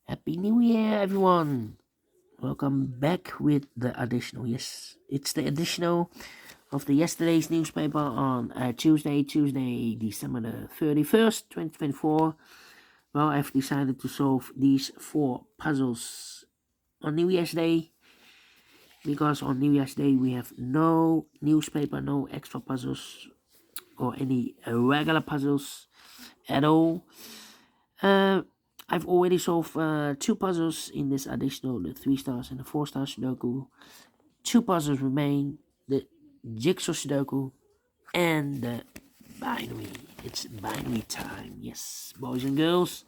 Happy New Year, everyone! Welcome back with the additional. Yes, it's the additional of the yesterday's newspaper on Tuesday, December the 31st, 2024. Well, I've decided to solve these 4 puzzles on New Year's Day because on New Year's Day we have no newspaper, no extra puzzles or any regular puzzles at all. I've already solved 2 puzzles in this additional, the 3 stars and the 4 star Sudoku. 2 puzzles remain, the Jigsaw Sudoku and the Binary. It's Binary time, yes, boys and girls.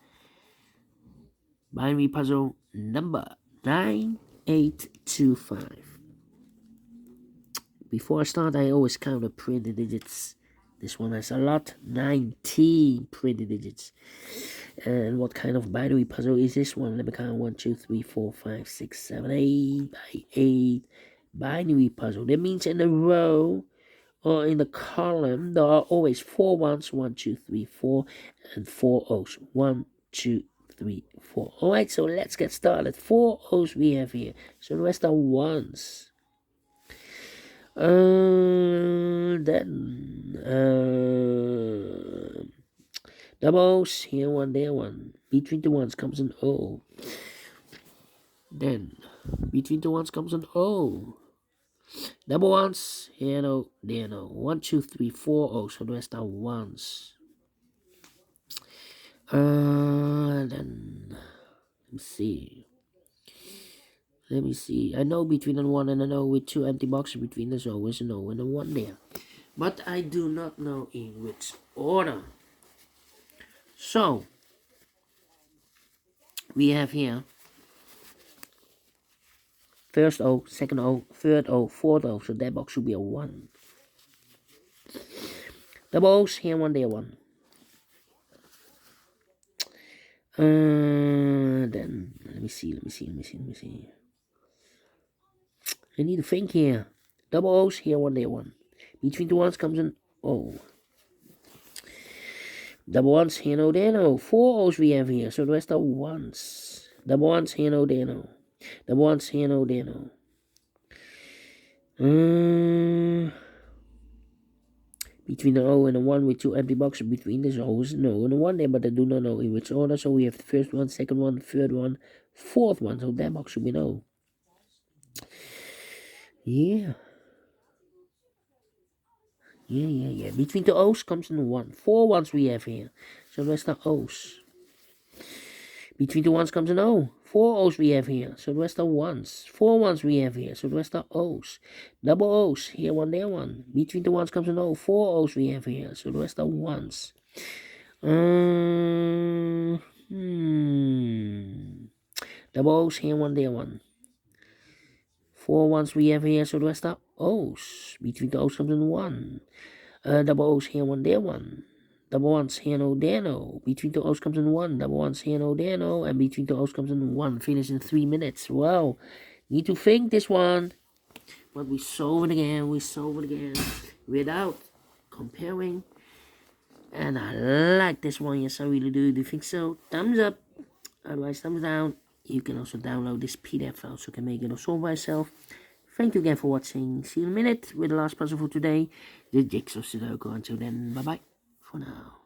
Binary puzzle number 9825. Before I start, I always count the printed digits. This one has a lot, 19 printed digits. And what kind of binary puzzle is this one? Let me count 1, 2, 3, 4, 5, 6, 7, 8 by 8 binary puzzle. That means in a row or in the column there are always 4 ones, 1, 2, 3, 4, and 4 O's. 1, 2, 3, 4. Alright, so let's get started. 4 O's we have here. So the rest are ones. Double O's, here one, there one. Between the ones comes an O. Then, between the ones comes an O. Double ones, here no, there no. 1, 2, 3, 4 O's, so the rest are ones. Then, let me see. I know between a 1 and an O with 2 empty boxes between, there's always an O and a 1 there. But I do not know in which order. So, we have here first O, second O, third O, fourth O, so that box should be a 1. Double O's, here one, there one. Then, let me see. I need to think here. Double O's, here one, there one. Between the ones comes an O. Double ones, here no, there no. 4 O's we have here, so the rest are ones. Double ones, here no, there no. Double ones, here no, there no. Between the O and the 1 with 2 empty boxes between, there's always an O and a 1 there, but I do not know in which order. So we have the first one, second one, third one, fourth one. So that box should be an O. Yeah. Between the O's comes an 1. 4 ones we have here. So the rest are O's. Between the ones comes an O. 4 O's we have here. So the rest are ones. 4 ones we have here. So the rest are O's. Double O's. Here one, there one. Between the ones comes an O. 4 O's we have here. So the rest are ones. Double O's. Here one, there one. 4 ones we have here. So the rest are O's. Between the O's comes an 1. Double O's, here one, there one. Double ones, here no, there no. Between the O's comes in 1. Double ones, here no, there no. And between the O's comes in 1. Finish in 3 minutes. Wow. Need to think this one. But we solve it again. Without comparing. And I like this one. Yes, I really do. Do you think so? Thumbs up. Otherwise, thumbs down. You can also download this PDF file so you can make it or solve by yourself. Thank you again for watching. See you in a minute with the last puzzle for today, the Jigsaw Sudoku. Until then, bye-bye for now.